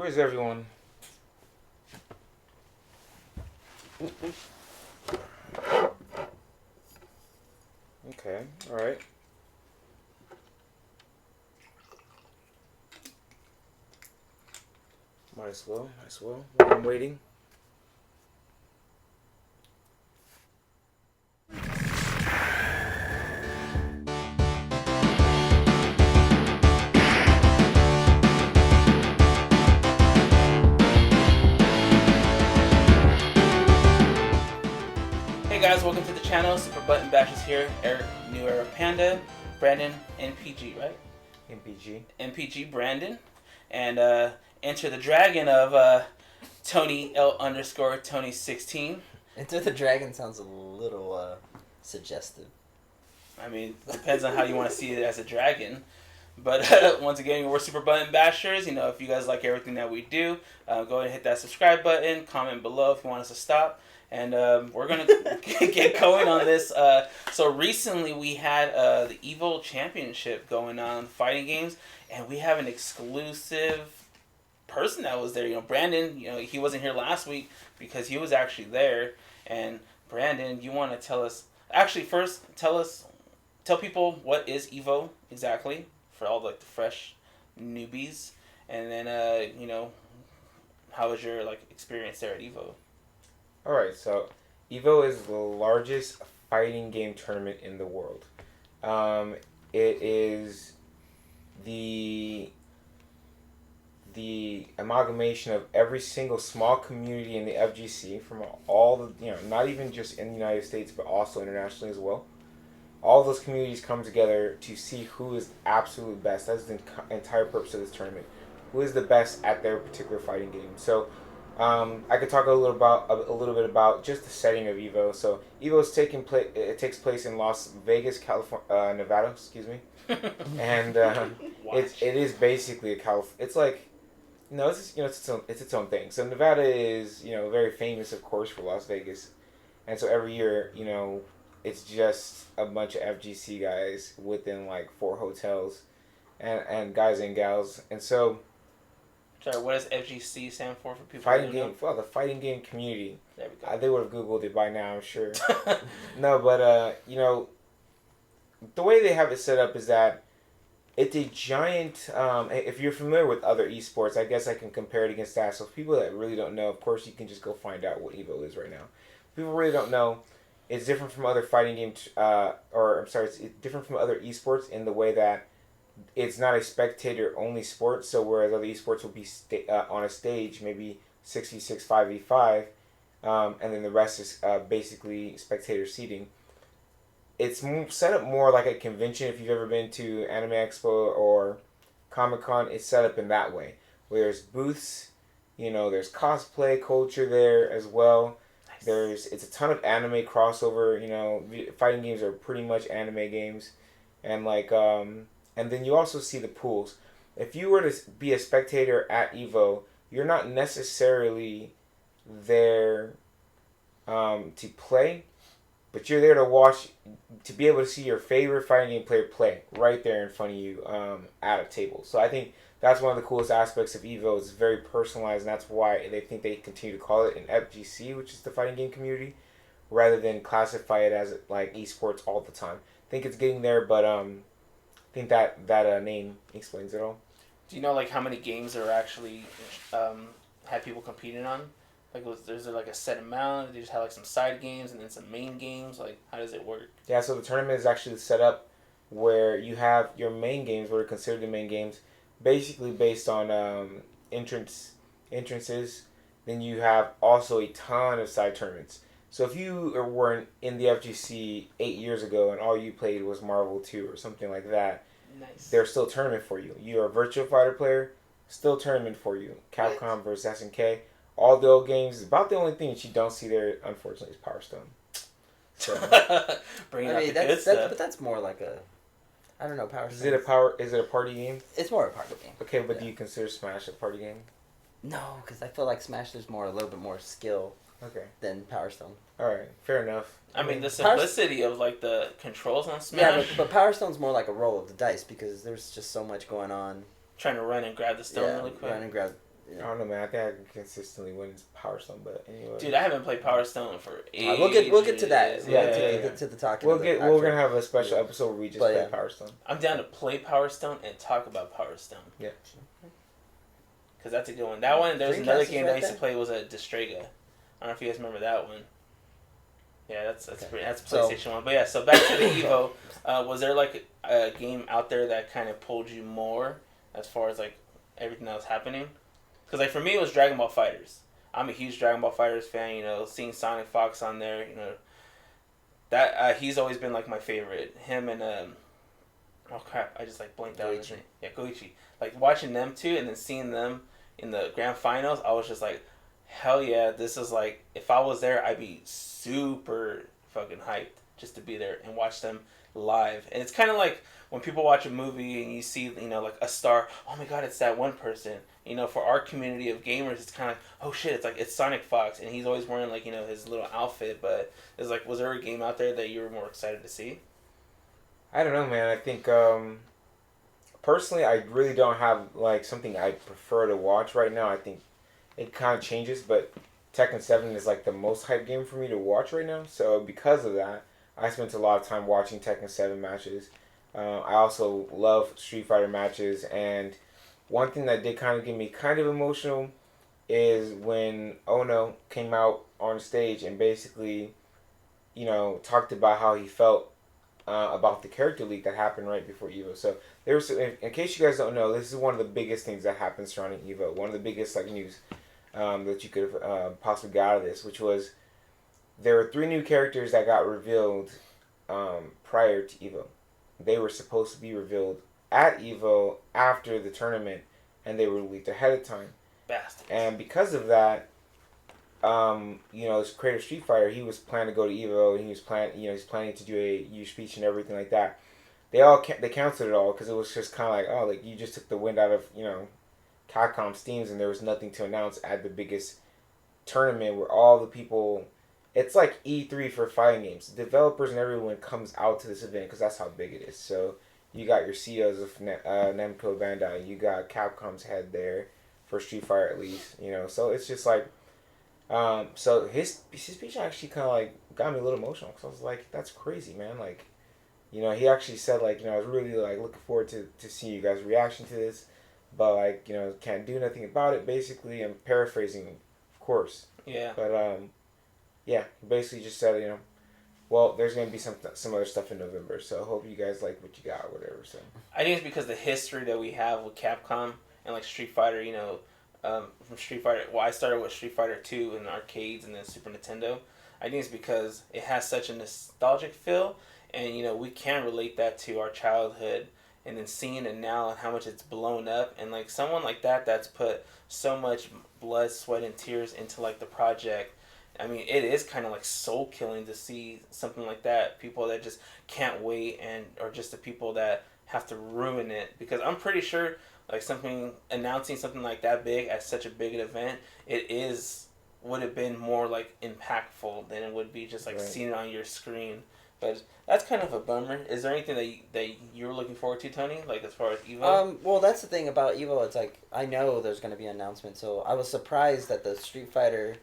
Where's everyone? Okay, alright. Might as well. I'm waiting. Hey guys, welcome to the channel. Super Button Bashers here. Eric, New Era Panda, Brandon, NPG, right? MPG, Brandon, and Enter the Dragon of Tony L_Tony16. Enter the Dragon sounds a little suggestive. I mean, it depends on how you want to see it as a dragon. But once again, we're Super Button Bashers. You know, if you guys like everything that we do, go ahead and hit that subscribe button. Comment below if you want us to stop. And we're going to get going on this. So recently we had the EVO Championship going on, fighting games. And we have an exclusive person that was there. You know, Brandon, you know, he wasn't here last week because he was actually there. And Brandon, you want to tell us... Actually, first, tell people what is EVO exactly for all the fresh newbies. And then, you know, how was your experience there at EVO? Alright, so EVO is the largest fighting game tournament in the world. It is the amalgamation of every single small community in the FGC from all the, you know, not even just in the United States, but also internationally as well. All those communities come together to see who is absolute best. That's the entire purpose of this tournament. Who is the best at their particular fighting game. So I could talk a little bit about just the setting of EVO. So EVO is it takes place in Las Vegas, California, Nevada, excuse me, and it is basically it's like, you know, it's its own thing. So Nevada is, you know, very famous, of course, for Las Vegas, and so every year, you know, it's just a bunch of FGC guys within like 4 hotels, and guys and gals, and so. Sorry, what does FGC stand for people? Fighting game, well, the fighting game community. There we go. They would have Googled it by now, I'm sure. No, but you know, the way they have it set up is that it's a giant. If you're familiar with other esports, I guess I can compare it against that. So people that really don't know, of course, you can just go find out what EVO is right now. People really don't know. It's different from other fighting games, it's different from other esports in the way that it's not a spectator-only sport. So whereas other esports will be on a stage, maybe 6v6, 5v5, and then the rest is basically spectator seating. It's set up more like a convention. If you've ever been to Anime Expo or Comic-Con, it's set up in that way. Where there's booths, you know, there's cosplay culture there as well. Nice. It's a ton of anime crossover. You know, fighting games are pretty much anime games, and and then you also see the pools. If you were to be a spectator at EVO, you're not necessarily there to play, but you're there to watch, to be able to see your favorite fighting game player play right there in front of you at a table. So I think that's one of the coolest aspects of EVO. It's very personalized, and that's why they think they continue to call it an FGC, which is the fighting game community, rather than classify it as like esports all the time. I think it's getting there, but I think that name explains it all. Do you know like how many games are actually had people competing on? Like, is there like a set amount? They just have like some side games and then some main games. Like, how does it work? Yeah, so the tournament is actually set up where you have your main games, what are considered the main games, basically based on entrances. Then you have also a ton of side tournaments. So if you were in the FGC 8 years ago and all you played was Marvel 2 or something like that, nice. There's still a tournament for you. You're a Virtua Fighter player, still tournament for you. Capcom versus SNK. All the old games. About the only thing that you don't see there, unfortunately, is Power Stone. So, bringing out the good stuff. But that's more like a, I don't know, Power Stone. Is it a party game? It's more a party game. Okay, but do you consider Smash a party game? No, because I feel like Smash there's a little bit more skill. Okay. Than Power Stone. All right, fair enough. I mean, the simplicity of like the controls on Smash. Yeah, but Power Stone's more like a roll of the dice because there's just so much going on. Trying to run and grab the stone really quick. Run and grab. I don't know, man. I think I can consistently win Power Stone, but anyway. Dude, I haven't played Power Stone for ages. We'll get to that. To the talking. We're gonna have a special episode where we just play Power Stone. I'm down to play Power Stone and talk about Power Stone. Yeah. Because that's a good one. That one, there was another game that I used to play was a Distrega. I don't know if you guys remember that one. Yeah, that's PlayStation 1. But yeah, so back to the Evo. Was there like a game out there that kind of pulled you more as far as like everything that was happening? Because like for me, it was Dragon Ball Fighters. I'm a huge Dragon Ball Fighters fan. You know, seeing Sonic Fox on there, you know, that he's always been like my favorite. Him and oh crap, I just like blanked out his name. Yeah, Goichi. Like watching them two and then seeing them in the grand finals, I was just like, hell yeah, this is like, if I was there, I'd be super fucking hyped just to be there and watch them live. And it's kind of like when people watch a movie and you see, you know, like a star, oh my god, it's that one person. You know, for our community of gamers, it's kind of like, oh shit, it's Sonic Fox, and he's always wearing like, you know, his little outfit. But it's like, was there a game out there that you were more excited to see? I don't know, man. I think personally, I really don't have like something I prefer to watch right now. I think it kind of changes, but Tekken 7 is like the most hype game for me to watch right now. So because of that, I spent a lot of time watching Tekken 7 matches. I also love Street Fighter matches, and one thing that did kind of get me kind of emotional is when Ono came out on stage and basically, you know, talked about how he felt about the character leak that happened right before EVO. So there was, in case you guys don't know, this is one of the biggest things that happened surrounding EVO. One of the biggest like news that you could have possibly got out of this, which was there were 3 new characters that got revealed prior to EVO. They were supposed to be revealed at EVO after the tournament, and they were leaked ahead of time. Bastards. And because of that, you know, this creator Street Fighter, he was planning to go to EVO, and he's planning to do a huge speech and everything like that. They canceled it all because it was just kind of like, oh, like you just took the wind out of, you know, Capcom's steams, and there was nothing to announce at the biggest tournament where all the people. It's like E3 for fighting games. Developers and everyone comes out to this event because that's how big it is. So you got your CEOs of Namco Bandai. You got Capcom's head there for Street Fighter at least. You know, so it's just like, so his speech actually kind of like got me a little emotional because I was like, that's crazy, man. Like, you know, he actually said like, you know, I was really like looking forward to seeing you guys' reaction to this, but like, you know, can't do nothing about it. Basically, I'm paraphrasing, of course. Yeah. But yeah, he basically just said, you know, well, there's going to be some other stuff in November, so I hope you guys like what you got or whatever. So I think it's because the history that we have with Capcom and like Street Fighter, you know, from Street Fighter, well, I started with Street Fighter 2 in the arcades and then Super Nintendo. I think it's because it has such a nostalgic feel, and, you know, we can relate that to our childhood, and then seeing it now and how much it's blown up, and like someone like that's put so much blood, sweat, and tears into like the project. I mean, it is kind of like soul killing to see something like that. People that just can't wait, and or just the people that have to ruin it. Because I'm pretty sure, like announcing something like that big at such a big an event, would have been more like impactful than it would be just like seeing it on your screen. But that's kind of a bummer. Is there anything that you're looking forward to, Tony? Like as far as EVO? Well, that's the thing about EVO. It's like I know there's going to be an announcement, so I was surprised that the Street Fighter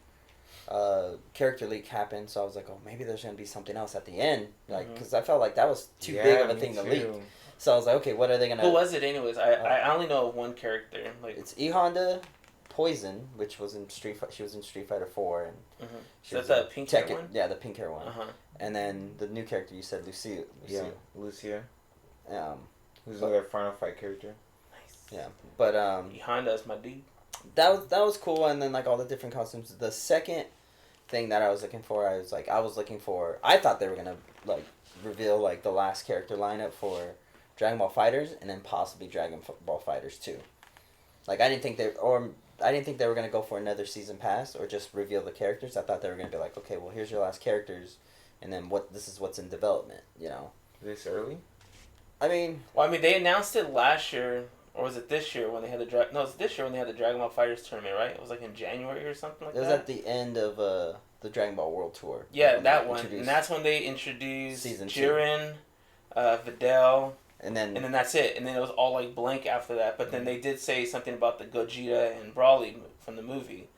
character leak happened, so I was like, oh, maybe there's gonna be something else at the end, like, because I felt like that was too big of a thing to leak. So I was like, okay, what are they gonna? Who was it, anyways? I only know of one character. Like it's E Honda, Poison, which was in she was in Street Fighter 4, and she was the pink hair one. Yeah, the pink hair one. And then the new character you said, Lucia. Yeah, Lucia. Who's but, another Final Fight character. Nice. Yeah, but E Honda's my dude. That was cool, and then like all the different costumes. The second thing that I was looking for, I thought they were gonna like reveal like the last character lineup for Dragon Ball Fighters, and then possibly Dragon Ball Fighters 2. Like I didn't think they were gonna go for another season pass or just reveal the characters. I thought they were gonna be like, okay, well here's your last characters, and then this is what's in development. You know, this early. I mean, they announced it last year. Or was it this year when they had the No, it was this year when they had the Dragon Ball Fighters tournament, right? It was like in January or something like that. It was at the end of the Dragon Ball World Tour. Yeah, that one. And that's when they introduced Season Jiren, Videl, And then that's it. And then it was all like blank after that. But then they did say something about the Gogeta and Broly from the movie.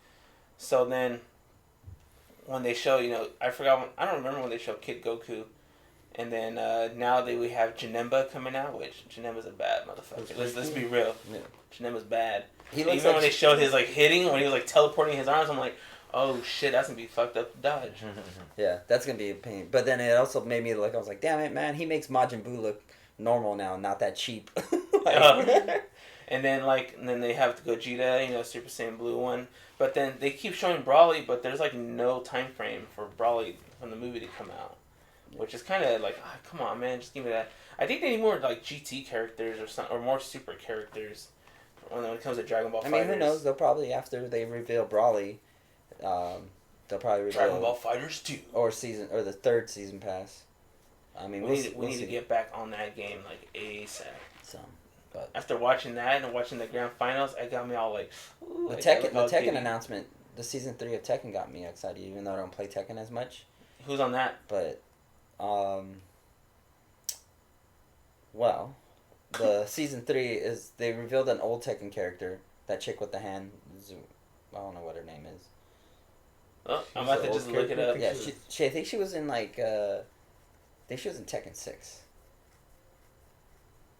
So then when they show, I don't remember when they show Kid Goku. And then now we have Janemba coming out, which Janemba's a bad motherfucker. Let's be real. Yeah. Janemba's bad. Even when they showed his hitting, when he was teleporting his arms, I'm like, oh shit, that's gonna be fucked up to dodge. Yeah, that's gonna be a pain. But then it also made me I was like, damn it, man, he makes Majin Buu look normal now, not that cheap. And then they have the Gogeta, Super Saiyan Blue one. But then they keep showing Broly, but there's no time frame for Broly from the movie to come out, which is kind of come on, man, just give me that. I think they need more GT characters or more super characters when it comes to Dragon Ball Fighters. I mean, who knows? They'll probably, after they reveal Broly, they'll probably reveal Dragon Ball Fighters 2 or the third season pass. I mean, we need to get back on that game ASAP. But after watching that and watching the grand finals, it got me all ooh, the Tekken announcement, the season 3 of Tekken got me excited, even though I don't play Tekken as much. Who's on that? But, well, the season 3 is they revealed an old Tekken character, that chick with the hand. I don't know what her name is. Oh, I'm about to just look it up. Yeah, I think she was in I think she was in Tekken 6.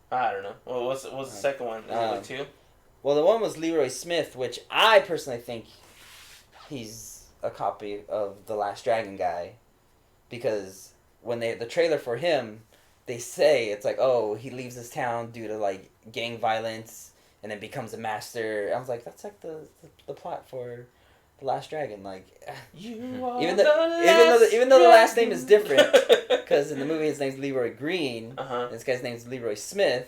I don't know. Well, what's the second one? Is it 2? Well, the one was Leroy Smith, which I personally think he's a copy of the Last Dragon guy, because when the trailer for him, they say it's he leaves his town due to gang violence and then becomes a master. I was like, that's the plot for the Last Dragon. You are even though the last name is different, because in the movie his name's Leroy Green. This guy's name's Leroy Smith.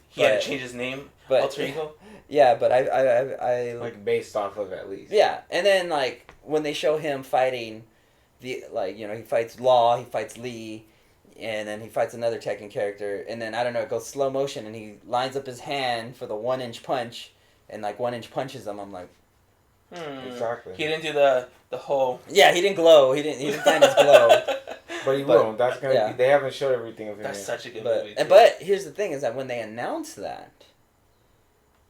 He had to change his name, alter ego. Yeah, but I based off of at least. Yeah, and then when they show him fighting, he fights Law, he fights Lee, and then he fights another Tekken character, and then I don't know, it goes slow motion, and he lines up his hand for the 1-inch punch, and 1-inch punches him. I'm like, exactly. He didn't do the whole. Yeah, he didn't glow. He didn't find his glow. But he will. That's gonna be. They haven't showed everything of him. That's yet. such a good movie. Too. But here's the thing: is that when they announced that,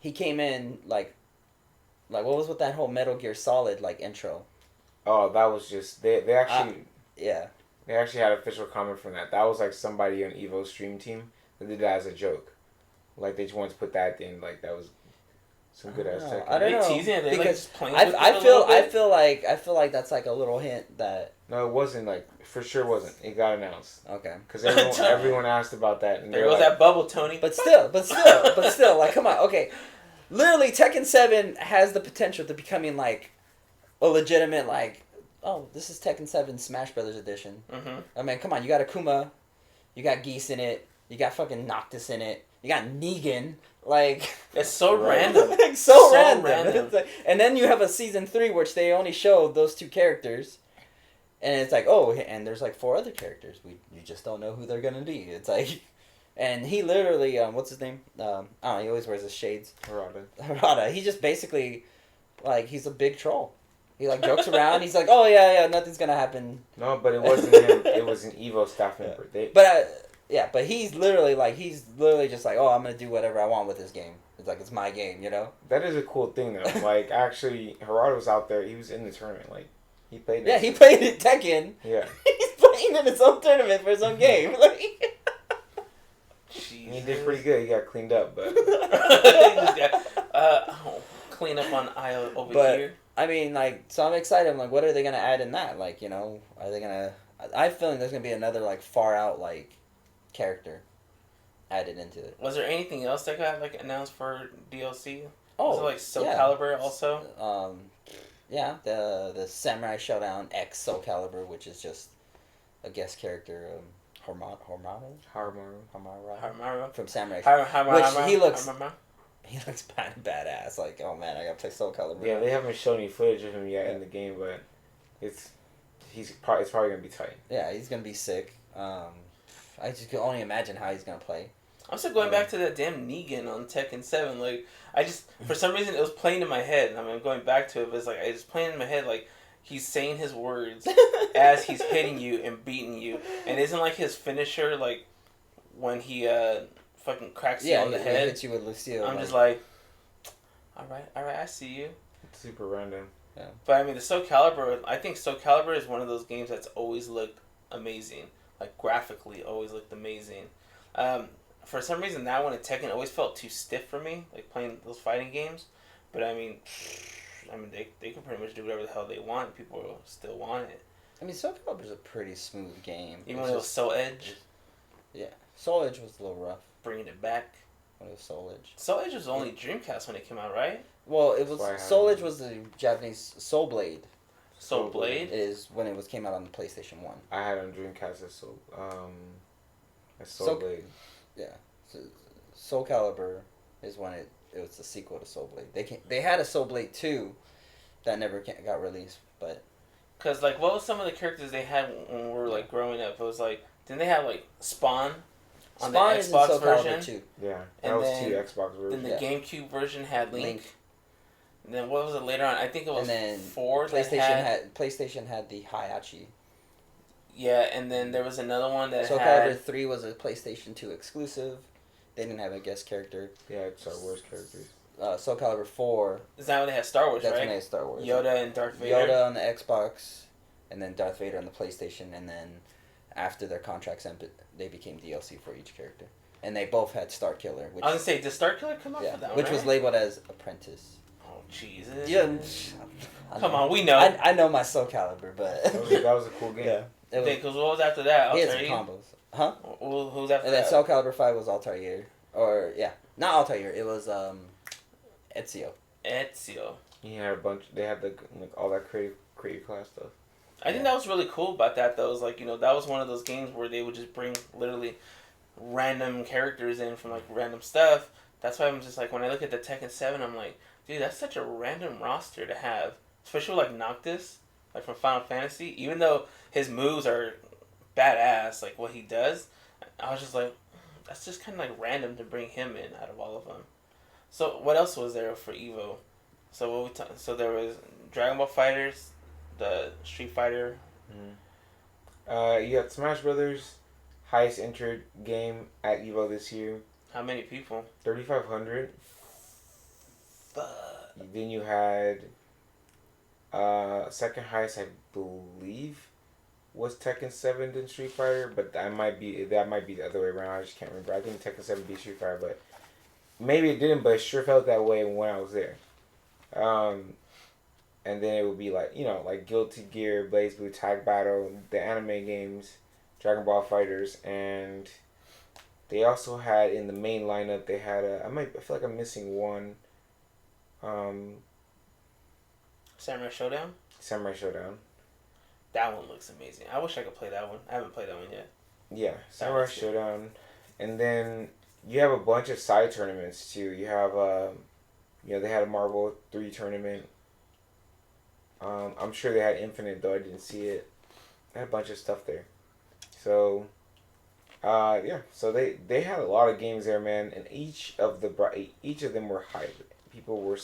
he came in what was with that whole Metal Gear Solid intro? Oh, that was just they actually. Yeah. They actually had official comment from that. That was somebody on EVO's stream team that did that as a joke. They just wanted to put that at the end. That was some good ass tech. I don't know. Teasing it? Because playing I feel like that's a little hint that. No, it wasn't for sure wasn't. It got announced. Okay. Because everyone asked about that. And there goes that bubble, Tony. But still, come on. Okay. Literally, Tekken 7 has the potential to becoming a legitimate oh, this is Tekken 7 Smash Brothers edition. Mm-hmm. I mean, come on, you got Akuma, you got Geese in it, you got fucking Noctis in it, you got Negan. It's so random. so random. And then you have a season 3 which they only showed those 2 characters, and it's and there's 4 other characters. You just don't know who they're gonna be. It's and he literally what's his name? I don't know. He always wears his shades. Harada. He just basically he's a big troll. He jokes around. He's oh yeah, nothing's gonna happen. No, but it wasn't him. It was an EVO staff member. But he's literally just oh, I'm gonna do whatever I want with this game. It's it's my game, That is a cool thing though. Actually, Harada was out there. He was in the tournament. He played. Yeah, he played at Tekken. Yeah. He's playing in his own tournament for his own game. He did pretty good. He got cleaned up, but. Clean up on aisle over here. I mean, so I'm excited. I'm what are they gonna add in that? Are they gonna? I have a feeling there's gonna be another far out character added into it. Was there anything else that got announced for DLC? Oh, was it soulcalibur also? Yeah, the Samurai Showdown X soulcalibur, which is just a guest character, Hamaru from Samurai. Which he looks badass. Oh man, I gotta play soulcalibur. Yeah, they haven't shown any footage of him yet in the game, but it's probably gonna be tight. Yeah, he's gonna be sick. I just can only imagine how he's gonna play. I'm still going back to that damn Negan on Tekken 7. I just, for some reason, it was playing in my head. I'm going back to it, but it's it's playing in my head he's saying his words as he's hitting you and beating you. And isn't his finisher, when he fucking cracks you on the head. Hits you with Lucille. I'm just like, all right, I see you. It's super random. Yeah. But I mean, the Soul Calibur. I think Soul Calibur is one of those games that's always looked amazing. Like graphically, always looked amazing. For some reason, that one in Tekken always felt too stiff for me, like playing those fighting games. But I mean, they can pretty much do whatever the hell they want. People will still want it. I mean, Soul Calibur is a pretty smooth game. Even when it was Soul Edge. Yeah, Soul Edge was a little rough. Bringing it back. When it was Soul Edge. Soul Edge was only Dreamcast when it came out, right? Well, it was Soul Edge was the Japanese Soul Blade. Soul Blade is when it came out on the PlayStation 1. I had on Dreamcast as Soul Blade. Yeah, Soul Calibur is when it was the sequel to Soul Blade. They had a Soul Blade 2 that never got released, but because like what was some of the characters they had when we were like growing up? It was like didn't they have like Spawn on the Xbox version? Too. Yeah, that was 2 Xbox versions. Then the GameCube version had Link. And then what was it later on? I think it was 4. PlayStation had the Hayachi. Yeah, and then there was another one that Soul Calibur 3 was a PlayStation 2 exclusive. They didn't have a guest character. Yeah, it's Star Wars characters. Soul Calibur 4. Is that when they had Star Wars, That's right? when they had Star Wars. Yoda and Darth Vader. Yoda on the Xbox, and then Darth Vader on the PlayStation, and then after their contracts ended, they became DLC for each character. And they both had Star Killer. Which, I was going to say, did Star Killer come out for that one, which was labeled as Apprentice. Oh, Jesus. Yeah. Come on, we know. I know my Soul Calibur, but... that was a cool game. Yeah. Because what was after that? He had some combos. Huh? Who's after and that? then Soul Calibur 5 was Altair. Or, yeah. Not Altair. It was, Ezio. He had a bunch... They had, all that creative class stuff. I think that was really cool about that, though. It was like, that was one of those games where they would just bring literally random characters in from, random stuff. That's why I'm just like, when I look at the Tekken 7, I'm like, dude, that's such a random roster to have. Especially with, Noctis, from Final Fantasy. Even though his moves are badass, what he does, I was just like, that's just kind of, random to bring him in out of all of them. So, what else was there for EVO? So, so there was Dragon Ball FighterZ, the Street Fighter. You got Smash Brothers, highest entered game at EVO this year. How many people? 3,500. Fuck. Then you had second highest, I believe, was Tekken 7 than Street Fighter, but that might be the other way around. I just can't remember. I think Tekken 7 beat Street Fighter, but maybe it didn't. But it sure felt that way when I was there. And then it would be Guilty Gear, Blaze Blue, Tag Battle, the anime games, Dragon Ball FighterZ, and they also had in the main lineup. They had I feel like I'm missing one. Samurai Showdown. Samurai Showdown. That one looks amazing. I wish I could play that one. I haven't played that one yet. Yeah, Samurai Showdown, and then you have a bunch of side tournaments too. You have they had a Marvel 3 tournament. I'm sure they had Infinite, though I didn't see it. They had a bunch of stuff there. So, so they had a lot of games there, man, and each of them were hype. People were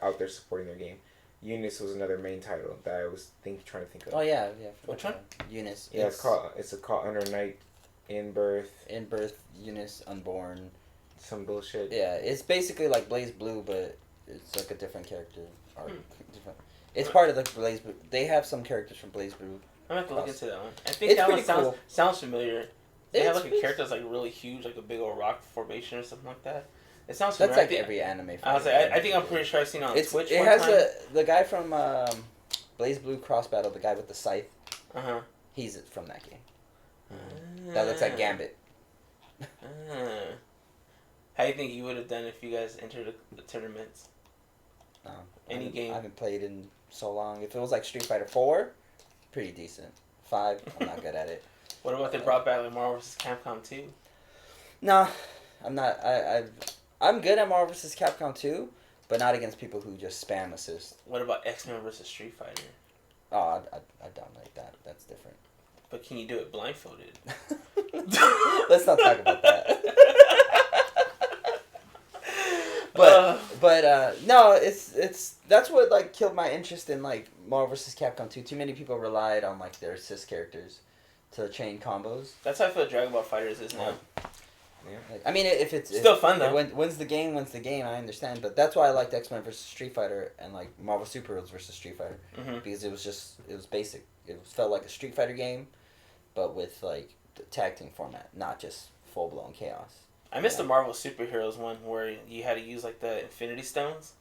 out there supporting their game. Eunice was another main title that I was trying to think of. Oh yeah. Which one? Eunice. Yeah, it's called Under Night, In Birth, Eunice, Unborn. Some bullshit. Yeah, it's basically like Blaze Blue, but it's a different character. It's part of the Blaze Blue. They have some characters from Blaze Blue. I'm gonna have to look into that one. I think that one sounds familiar. They have a character that's really huge, a big old rock formation or something like that. It sounds familiar. That's every anime. I think I'm pretty sure I've seen it on Twitch. It has the guy from Blaze Blue Cross Battle, the guy with the scythe. He's from that game. That looks like Gambit. How do you think you would have done if you guys entered the tournaments? Any game? I haven't played in so long. If it was like Street Fighter 4, pretty decent. 5, I'm not good at it. What about they brought back Marvel vs. Capcom 2? No, I'm not. I'm good at Marvel vs. Capcom 2, but not against people who just spam assist. What about X-Men vs. Street Fighter? Oh, I don't like that. That's different. But can you do it blindfolded? Let's not talk about that. But no, it's that's what killed my interest in Marvel vs. Capcom 2. Too many people relied on their assist characters to chain combos. That's how I feel Dragon Ball FighterZ is now. Yeah. Like, I mean, if it's Still fun though. Wins the game. I understand, but that's why I liked X-Men versus Street Fighter and like Marvel Superheroes versus Street Fighter because it was basic. It felt like a Street Fighter game, but with like the tag team format, not just full blown chaos. I missed the Marvel Superheroes one where you had to use like the Infinity Stones.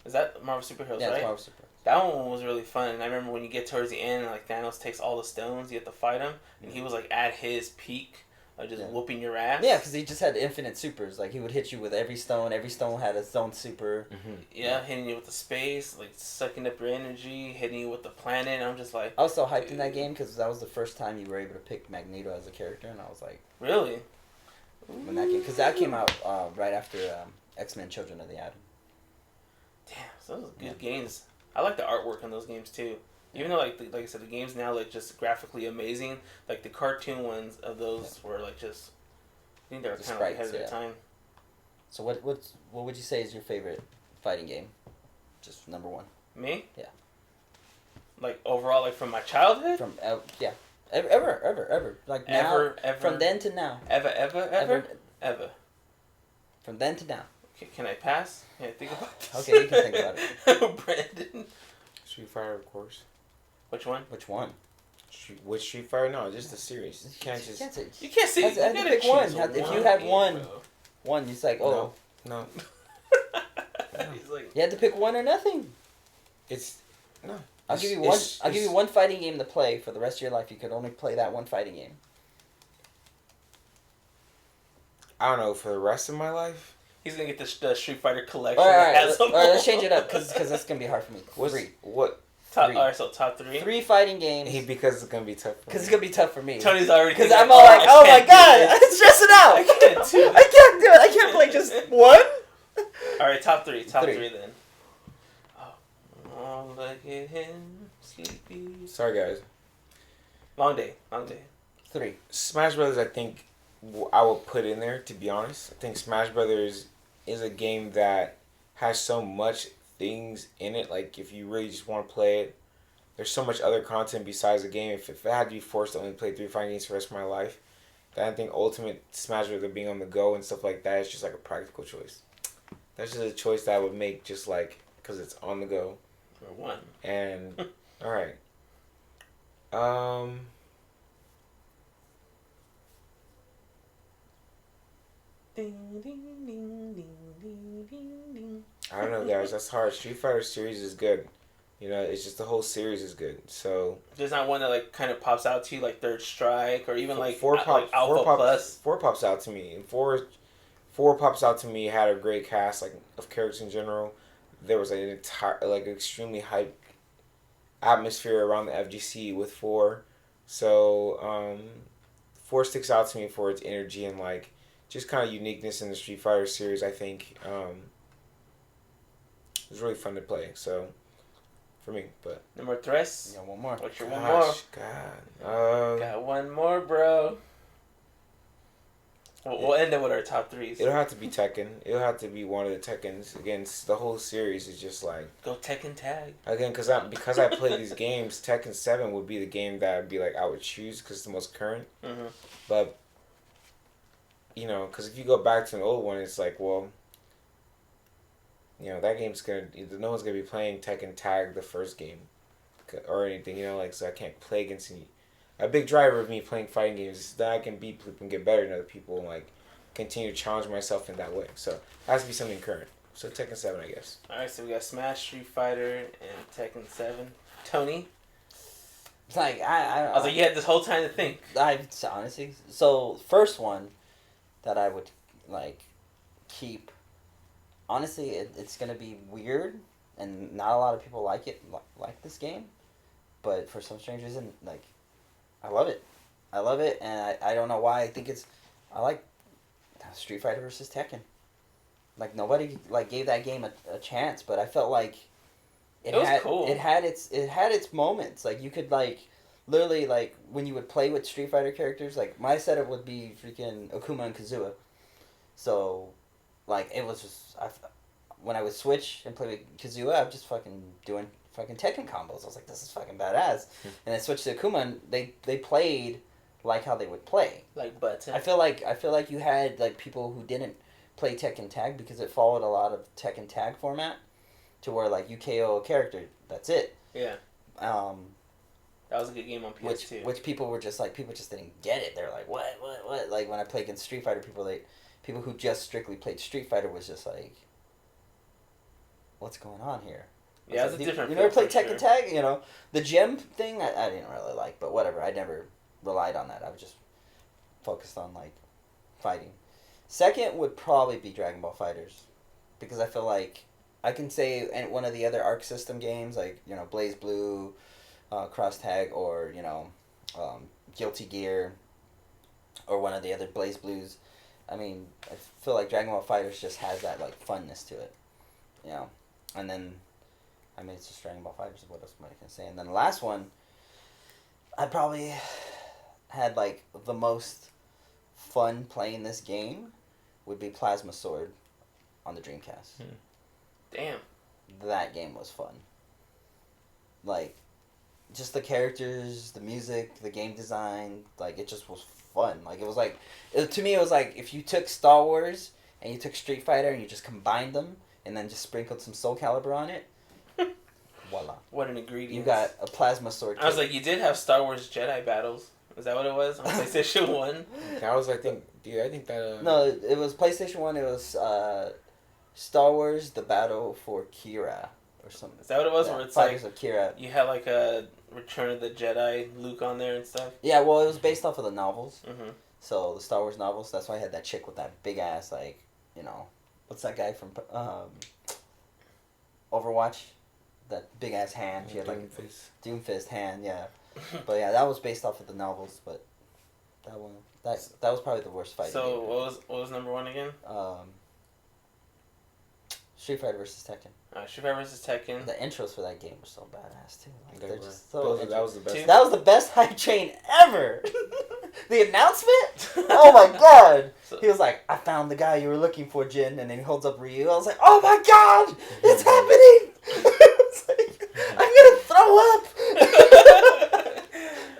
Is that Marvel Superheroes, Yeah, right? it's Marvel Superheroes. That one was really fun. And I remember when you get towards the end, like Thanos takes all the stones, you have to fight him, and he was like at his peak of just whooping your ass. Yeah, because he just had infinite supers. Like he would hit you with every stone. Every stone had its own super. Yeah, hitting you with the space, like sucking up your energy, hitting you with the planet. And I'm just like, I was so hyped in that game because that was the first time you were able to pick Magneto as a character, and I was like, really? when that game, because that came out right after X-Men: Children of the Atom. Damn, so those are good games. I like the artwork in those games too. Even though like I said, the games now look just graphically amazing. Like the cartoon ones of those were like just, I think they were kind of ahead of their time. So what would you say is your favorite fighting game? Just number one. Me? Yeah. Like overall, like from my childhood. From yeah, ever like now, ever from then to now. Ever. From then to now. Okay, can I pass? Yeah, think about this. Okay, you can think about it. Brandon. Street Fighter, of course. Which one? Which one? Which Street Fighter? No, just the series. You can't just. You can't see. You have to pick one. If you had one, it's like No. He's like, you had to pick one or nothing. It's no. I'll give you one. I'll give you one fighting game to play for the rest of your life. You could only play that one fighting game. I don't know, for the rest of my life. He's gonna get the Street Fighter collection. All right, let's change it up because that's gonna be hard for me. What? Top, all right, so top three. 3 fighting games. Because it's gonna be tough. Because it's gonna be tough for me. Tony's already. Because I'm all like, oh my god, I'm stressing out. I can't do it. I can't do it. I can't play just one. All right, top three. Top three then. Oh, look at him, sleepy. Sorry, guys. Long day. 3. Smash Brothers, I think I will put in there. To be honest, I think Smash Brothers is a game that has so much things in it. Like if you really just want to play it, there's so much other content besides the game. If I had to be forced to only play 3 fighting games for the rest of my life, then I think Ultimate Smash Brothers being on the go and stuff like that is just like a practical choice. That's just a choice that I would make just like because it's on the go. For one. And all right. Ding, ding, ding, ding, ding, ding, ding. I don't know, guys. That's hard. Street Fighter series is good. You know, it's just the whole series is good. So there's not one that like kind of pops out to you like Third Strike or even like Alpha Plus. 4 pops out to me, and 4 pops out to me. Had a great cast like of characters in general. There was an entire extremely hype atmosphere around the FGC with 4. So 4 sticks out to me for its energy and like just kind of uniqueness in the Street Fighter series. I think it was really fun to play. So for me, but Number 3. Yeah, one more. What's your one more? God. Got one more, bro. We'll end it with our top 3s. It'll have to be Tekken. It'll have to be one of the Tekkens. Again, the whole series is just like go Tekken Tag. Again, because I play these games, Tekken 7 would be the game that I'd be like I would choose because it's the most current. Mm-hmm. But you know, because if you go back to an old one, it's like, well, you know, that game's no one's gonna be playing Tekken Tag the first game or anything. You know, like so I can't play against any. A big driver of me playing fighting games is that I can beat people and get better than other people and like continue to challenge myself in that way. So it has to be something current. So Tekken 7, I guess. Alright, so we got Smash, Street Fighter, and Tekken 7. Tony? It's like I was like, you had this whole time to think. Honestly, so first one that I would like keep. Honestly, it's gonna be weird, and not a lot of people like like this game, but for some strange reason, like. I love it, and I don't know why. I like Street Fighter versus Tekken. Like nobody like gave that game a chance, but I felt like it was cool. It had its moments. Like you could like literally like when you would play with Street Fighter characters. Like my setup would be freaking Akuma and Kazooie. So, like it was just when I would switch and play with Kazooie, I'm just fucking doing fucking Tekken combos. I was like, this is fucking badass. And I switched to Akuma, and they played like how they would play. Like button. I feel like you had like people who didn't play Tekken Tag because it followed a lot of Tekken Tag format, to where like you KO a character, that's it. Yeah. That was a good game on PS2. Which people were just like, people just didn't get it. They're like, what? Like when I played against Street Fighter, people who just strictly played Street Fighter was just like, what's going on here? Yeah, it's a different. You never played Tekken Tag? You know, the gem thing I didn't really like, but whatever. I never relied on that. I was just focused on like fighting. Second would probably be Dragon Ball Fighters, because I feel like I can say one of the other Arc System games, like, you know, Blaze Blue, Cross Tag, or, you know, Guilty Gear, or one of the other Blaze Blues. I mean, I feel like Dragon Ball Fighters just has that like funness to it, you know. And then, I mean, it's just Dragon Ball Fighters. What else am I gonna say? And then the last one, I probably had like the most fun playing this game would be Plasma Sword on the Dreamcast. Damn. That game was fun. Like, just the characters, the music, the game design, like, it just was fun. Like, it was like, to me, it was like if you took Star Wars and you took Street Fighter and you just combined them and then just sprinkled some Soulcalibur on it, voila. What an ingredient. You got a Plasma Sword. I was like, you did have Star Wars Jedi battles. Is that what it was on PlayStation 1? That was, I think, dude, I think that... No, it was PlayStation 1, it was Star Wars, The Battle for Kira, or something. Is that what it was? Yeah, where it's Fighters like, of Kira. you had like a Return of the Jedi Luke on there and stuff? Yeah, well, it was based off of the novels. Mm-hmm. So, the Star Wars novels, that's why I had that chick with that big ass, like, you know, what's that guy from Overwatch? That big ass hand. She had like Doomfist hand, yeah. But yeah, that was based off of the novels, but that one, that was probably the worst fight. So what was number one again? Street Fighter versus Tekken. Street Fighter versus Tekken. The intros for that game were so badass too. Like, They they're were. just so. That was the best. That was the best hype train ever. The announcement. Oh my god. So, He was like, "I found the guy you were looking for, Jin," and then he holds up Ryu. I was like, "Oh my god, it's happening!" It's like, I'm gonna throw up.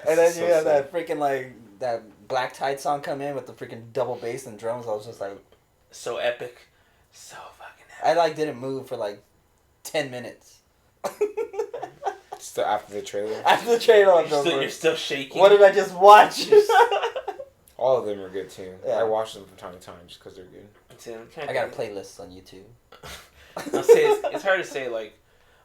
And then So you have sad. that freaking like that Black Tide song come in with the freaking double bass and drums. I was just like, so epic, so fucking epic. I like didn't move for like 10 minutes. Still after the trailer. After the trailer, I'm You're still shaking. what did I just watch? All of them are good too. Yeah. I watch them from time to time just because they're good. I got a playlist on YouTube. I'll say it's hard to say. Like,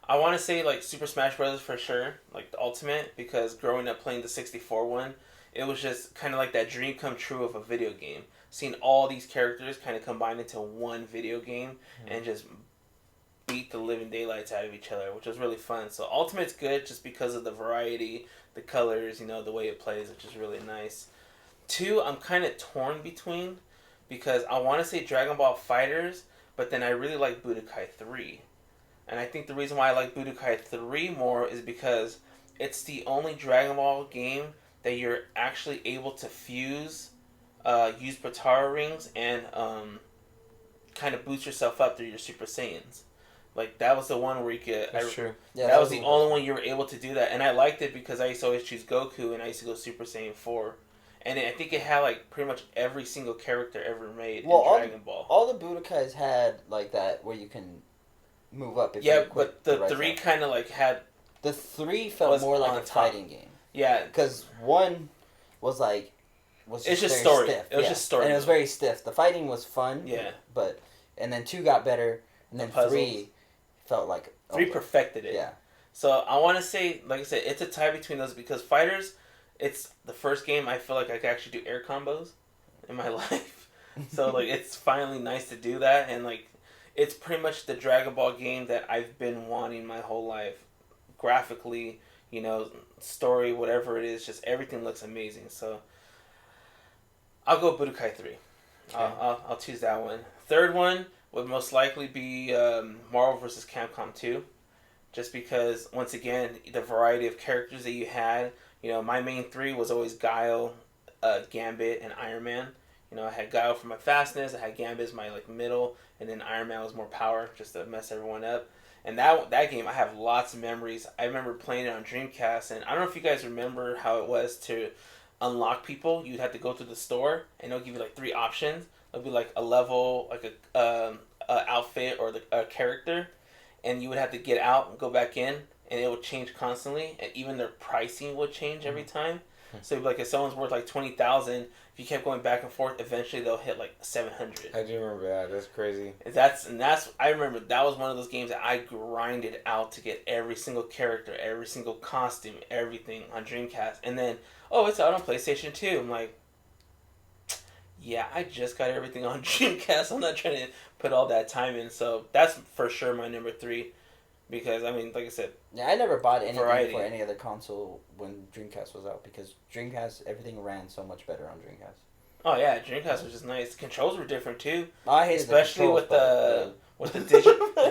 I want to say like Super Smash Bros. For sure, like the ultimate, because growing up playing the 64 one, it was just kind of like that dream come true of a video game. Seeing all these characters kind of combined into one video game and just beat the living daylights out of each other, which was really fun. So Ultimate's good just because of the variety, the colors, you know, the way it plays, which is really nice. 2, I'm kind of torn between, because I want to say Dragon Ball Fighters, but then I really like Budokai 3. And I think the reason why I like Budokai 3 more is because it's the only Dragon Ball game that you're actually able to fuse, use Potara rings, and kind of boost yourself up through your Super Saiyans. Like, that was the one where you could... That's true. Yeah, that was the only one you were able to do that. And I liked it because I used to always choose Goku, and I used to go Super Saiyan 4. And I think it had, like, pretty much every single character ever made in Dragon Ball. All the Budokais had like that where you can move up. If Yeah, you but the 3 kind of, like, had... The 3 felt more like a fighting game. Yeah. Because 1 was like... It's just very story. stiff. It was just story. And it was very stiff. The fighting was fun. Yeah. But... And then 2 got better. And then 3 felt like... 3 perfected it. Yeah. So I want to say, like I said, it's a tie between those because Fighters, it's the first game I feel like I could actually do air combos in my life. So like it's finally nice to do that, and like it's pretty much the Dragon Ball game that I've been wanting my whole life. Graphically, you know, story, whatever it is, just everything looks amazing. So I'll go Budokai 3. Okay. I'll choose that one. Third one would most likely be Marvel vs. Capcom 2. Just because, once again, the variety of characters that you had. You know, my main 3 was always Guile, Gambit, and Iron Man. You know, I had Guile for my fastness, I had Gambit as my like middle, and then Iron Man was more power, just to mess everyone up. And that game, I have lots of memories. I remember playing it on Dreamcast, and I don't know if you guys remember how it was to unlock people, you'd have to go to the store, and it'll give you like 3 options. It'll be like a level, like a outfit or a character, and you would have to get out and go back in, and it would change constantly, and even their pricing would change every time. So like if someone's worth like 20,000, if you kept going back and forth, eventually they'll hit like 700. I do remember that. That's crazy. That's I remember that was one of those games that I grinded out to get every single character, every single costume, everything on Dreamcast. And then, oh, it's out on PlayStation 2. I'm like, yeah, I just got everything on Dreamcast. I'm not trying to put all that time in. So that's for sure my number 3. Because, I mean, like I said... Yeah, I never bought anything variety. for any other console when Dreamcast was out. Because Dreamcast, everything ran so much better on Dreamcast. Oh, yeah, Dreamcast was just nice. The controls were different, too. Oh, I hated especially the with with the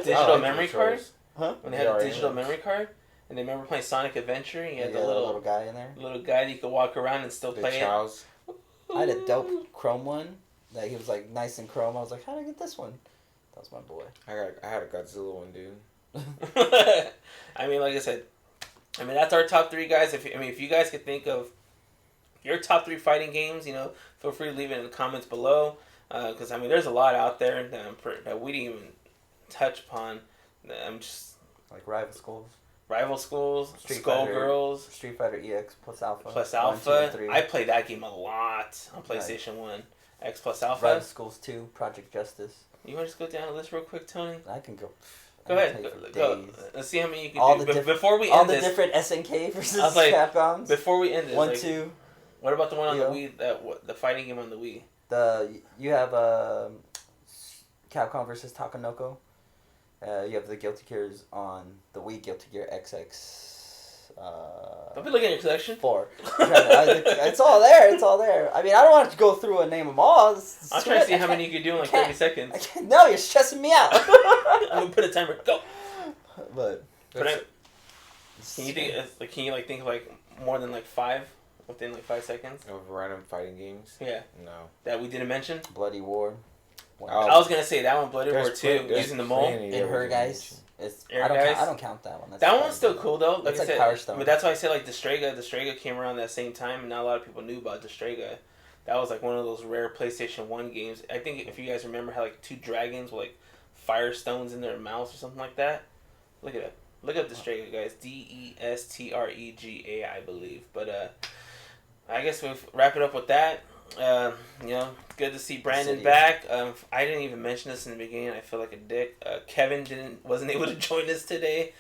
digital memory card. Huh? When they had a digital memory card. And they remember playing Sonic Adventure. You had the little guy in there. Little guy that you could walk around and still play Charles. it. I had a dope chrome one. That he was like nice and chrome. I was like, how did I get this one? That was my boy. I had a Godzilla one, dude. I mean, like I said, I mean that's our top 3 guys. If you guys could think of your top 3 fighting games, you know, feel free to leave it in the comments below. Because I mean, there's a lot out there that we didn't even touch upon. I'm just like Rival Schools, Skullgirls, Street Fighter EX plus Alpha. 1, 2, 3. I played that game a lot on PlayStation 1. X plus Alpha. Rival Schools 2, Project Justice. You want to just go down the list real quick, Tony? I can go. Go ahead. Go. Let's see how many you can all do. The before we all end the this, different SNK versus like, Capcoms. Before we end this, 1, like, 2. What about the one on the Wii? The fighting game on the Wii. You have Capcom versus Takanoko. You have the Guilty Gears on the Wii. Guilty Gear XX. Don't be looking at your collection. 4. It's all there. It's all there. I mean, I don't want to go through and name them all. I'm trying to see how many you could do in like 30 seconds. No, you're stressing me out. I'm gonna put a timer. Go. But can you think of like more than like 5 within like 5 seconds of random fighting games? Yeah. No. That we didn't mention. Bloody War. I was gonna say that one, Bloody War 2, using the mole. In Her Guys. I don't count that one. That one's still cool though. That's like I said, Power Stone. But that's why I said like Destrega. Destrega came around that same time, and not a lot of people knew about Destrega. That was like one of those rare PlayStation 1 games. I think if you guys remember, had like 2 dragons with like fire stones in their mouths or something like that. Look it up. Look up Destrega, guys. Destrega, I believe. But I guess we'll wrap it up with that. You know, good to see Brandon back. I didn't even mention this in the beginning. I feel like a dick. Kevin wasn't able to join us today.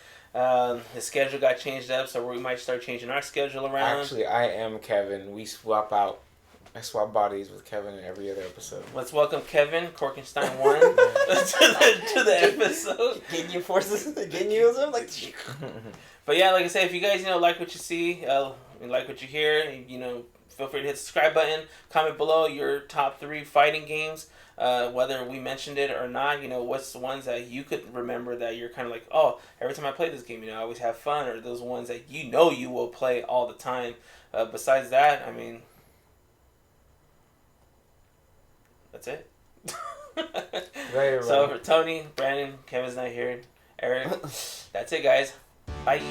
His schedule got changed up, so we might start changing our schedule around. Actually, I am Kevin. We swap out. I swap bodies with Kevin in every other episode. Let's welcome Kevin Korkenstein 1 to the episode. Getting you forces, getting you them like. But yeah, like I said, if you guys like what you see, like what you hear, feel free to hit the subscribe button. Comment below your top 3 fighting games, whether we mentioned it or not. What's the ones that you could remember that you're kind of like, oh, every time I play this game, I always have fun, or those ones that you will play all the time. Besides that, I mean, that's it. Right. So for Tony, Brandon, Kevin's not here, Eric, that's it, guys. Bye.